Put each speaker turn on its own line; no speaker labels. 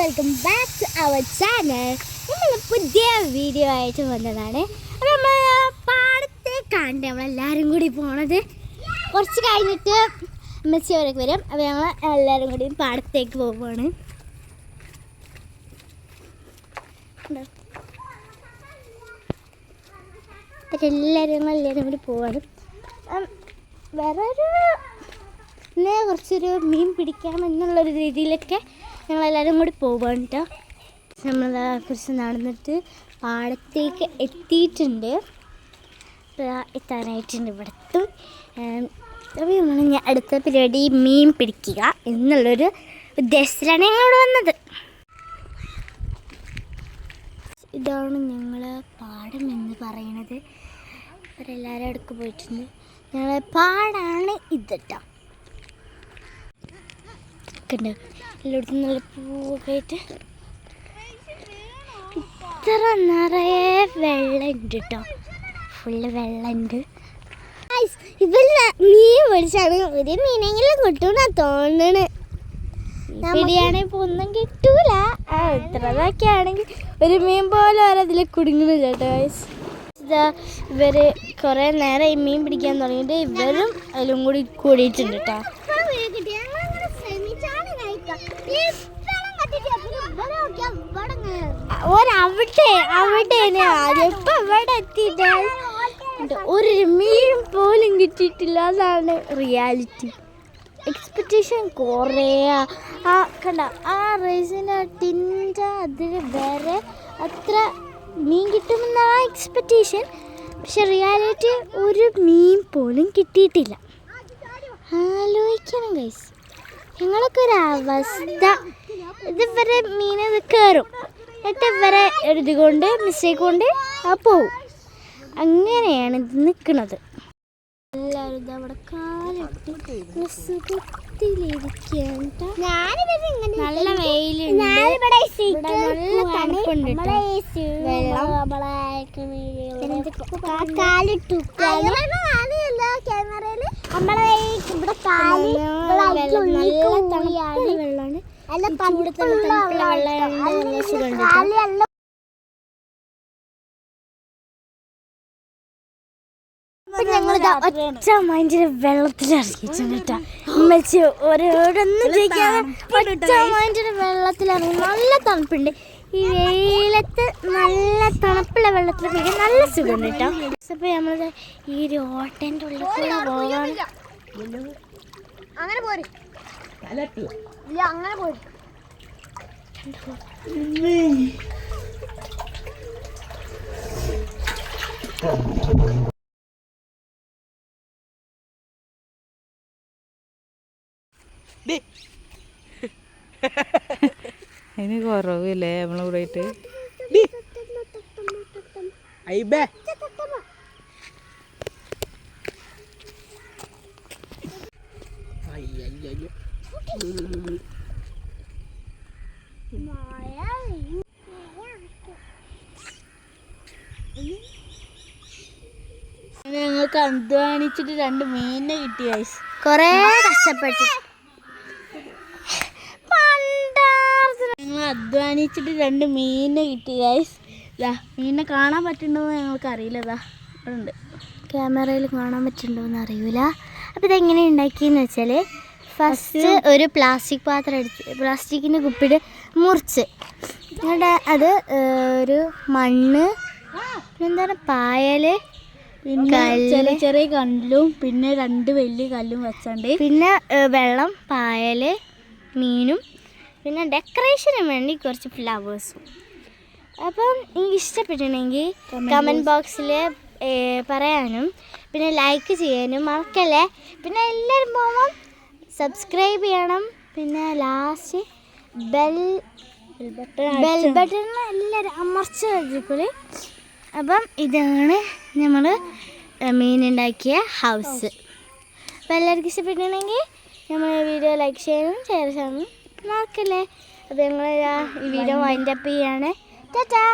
Welcome back to our channel. നമ്മൾ പുതിയ video ആയിട്ട് വന്നതാണ്. അപ്പോൾ നമ്മൾ പാടത്തേക്കാണ് നമ്മളെല്ലാവരും കൂടി പോണത്. കുറച്ച് കഴിഞ്ഞിട്ട് മെസ്സിയോരൊക്കെ വരും. അപ്പോൾ ഞങ്ങൾ എല്ലാവരും കൂടി പാടത്തേക്ക് പോവുകയാണ്. എല്ലാവരും കൂടി പോവാണ്. വേറൊരു കുറച്ചൊരു മീൻ പിടിക്കാം എന്നുള്ളൊരു രീതിയിലൊക്കെ ഞങ്ങളെല്ലാവരും കൂടി പോവുകയാണ് കേട്ടോ. നമ്മൾ കുറച്ച് നടന്നിട്ട് പാടത്തേക്ക് എത്തിയിട്ടുണ്ട്. എത്താനായിട്ടുണ്ട് ഇവിടത്തും. അപ്പോൾ നമ്മൾ അടുത്ത പരിപാടി മീൻ പിടിക്കുക എന്നുള്ളൊരു ഉദ്ദേശത്തിലാണ് ഞങ്ങളോട് വന്നത്. ഇതാണ് ഞങ്ങൾ പാടം എന്ന് പറയുന്നത്. അവരെല്ലാവരും അടുക്ക് പോയിട്ടുണ്ട്. ഞങ്ങൾ പാടാണ് ഇത് കേട്ടോ. എല്ലായിടത്തും നല്ല പൂവൊക്കെ ആയിട്ട് ഇത്ര നിറയെ വെള്ളമുണ്ട് കേട്ടോ. ഫുള്ള് വെള്ളമുണ്ട്. ഇവര് മീൻ പിടിച്ചാണ്. ഒരു മീനെങ്കിലും കിട്ടൂന്നാ തോന്നണ്. പിടിയാണെങ്കിൽ ഇപ്പോൾ ഒന്നും കിട്ടൂല. ഇത്രതൊക്കെ ആണെങ്കിൽ ഒരു മീൻ പോലെ ഓരോതിൽ കുടുങ്ങുന്നില്ല കേട്ടോ. ഇവര് കുറേ നേരം ഈ മീൻ പിടിക്കാൻ തുടങ്ങിയിട്ട് ഇവരും അതിലും കൂടി കൂടിയിട്ടുണ്ട് കേട്ടോ. ഇവിടെ എത്തിയിട്ട് ഒരു മീൻ പോലും കിട്ടിയിട്ടില്ല. അതാണ് റിയാലിറ്റി. എക്സ്പെക്റ്റേഷൻ കുറേ കണ്ട ആ റൈസിൻ്റെ ടിൻ്റെ അതിൽ വേറെ അത്ര മീൻ കിട്ടുമെന്നാണ് എക്സ്പെക്റ്റേഷൻ. പക്ഷെ റിയാലിറ്റി ഒരു മീൻ പോലും കിട്ടിയിട്ടില്ല. ആലോചിക്കണം ഗൈസ്, ഞങ്ങളൊക്കെ ഒരു അവസ്ഥ. ഇതുവരെ മീൻ കയറും, എന്നിട്ട് ഇവരെ എഴുതിക്കൊണ്ട് മിസ്റ്റേക്ക് കൊണ്ട് പോവും. അങ്ങനെയാണ് ഇത് നിൽക്കുന്നത്. എല്ലാവരും ഇതവിടെ കാലിട്ട് സുഖത്തിലിരിക്കുകയാണ്. നല്ല വെയിലുണ്ട്, നല്ല തണുപ്പുണ്ട്. ഞങ്ങളിതാ ഒറ്റ മൈൻഡിന് വെള്ളത്തിലിറങ്ങിയിട്ടുണ്ട് കേട്ടോ. ഉമ്മച്ചി ഓരോടൊന്നും ചോദിക്കാതെ ഒറ്റ മൈൻഡിന് വെള്ളത്തിലിറങ്ങി. നല്ല തണുപ്പുണ്ട്. ഈ വെയിലത്ത് നല്ല തണുപ്പുള്ള വെള്ളത്തിൽ കുടിക്കാൻ നല്ല സുഖമുണ്ട് കേട്ടോ. അപ്പോൾ നമ്മൾ ഈ ഒരു ഓട്ടൻ്റെ ഉള്ളിൽ കൂടെ പോകാൻ അങ്ങനെ പോരും. അങ്ങനെ പോരും.
അതിന് കുറവില്ലേ നമ്മളെ കൂടെ ആയിട്ട്. ഞങ്ങൾക്ക് അധ്വാനിച്ചിട്ട് 2 മീനിനെ കിട്ടി ഗൈസ്.
കുറേ കഷ്ടപ്പെട്ടു.
ഞങ്ങൾ അധ്വാനിച്ചിട്ട് 2 മീനിനെ കിട്ടി ഗൈസ്. മീനിനെ കാണാൻ പറ്റുന്നുണ്ടോയെന്ന് ഞങ്ങൾക്ക് അറിയില്ല. ഇവിടെ ഉണ്ട്,
ക്യാമറയിൽ കാണാൻ പറ്റുന്നുണ്ടോയെന്ന് അറിയില്ല. അപ്പോൾ ഇതെങ്ങനെ ഉണ്ടാക്കിയെന്ന് വെച്ചാൽ ഫസ്റ്റ് ഒരു പ്ലാസ്റ്റിക് പാത്രം എടുത്ത് പ്ലാസ്റ്റിക്കിൻ്റെ കുപ്പിയുടെ മുറിച്ച് എന്നിട്ട് അത് ഒരു മണ്ണ് എന്താണ് പായൽ
പിന്നെ ചെറിയ ചെറിയ കല്ലും പിന്നെ 2 വലിയ കല്ലും വെച്ചണ്ട്
പിന്നെ വെള്ളം പായൽ മീനും പിന്നെ ഡെക്കറേഷന് വേണ്ടി കുറച്ച് ഫ്ലവേഴ്സും. അപ്പം എനിക്ക് ഇഷ്ടപ്പെട്ടിട്ടുണ്ടെങ്കിൽ കമൻറ്റ് ബോക്സിൽ പറയാനും പിന്നെ ലൈക്ക് ചെയ്യാനും മറക്കല്ലേ. പിന്നെ എല്ലാവരും പോകുമ്പം സബ്സ്ക്രൈബ് ചെയ്യണം. പിന്നെ ലാസ്റ്റ് ബെൽ ബട്ടൺ എല്ലാവരും അമർച്ച വെച്ചിട്ട്. അപ്പം ഇതാണ് നമ്മൾ മീനുണ്ടാക്കിയ ഹൗസ്. അപ്പോൾ എല്ലാവർക്കും ഇഷ്ടപ്പെട്ടിട്ടുണ്ടെങ്കിൽ നമ്മൾ വീഡിയോ ലൈക്ക് ചെയ്യാനും ഷെയർ ചെയ്യാനും മറക്കല്ലേ. അപ്പോൾ ഞങ്ങൾ ഈ വീഡിയോ വൈൻഡപ്പ് ചെയ്യാണ്. ടാറ്റാ.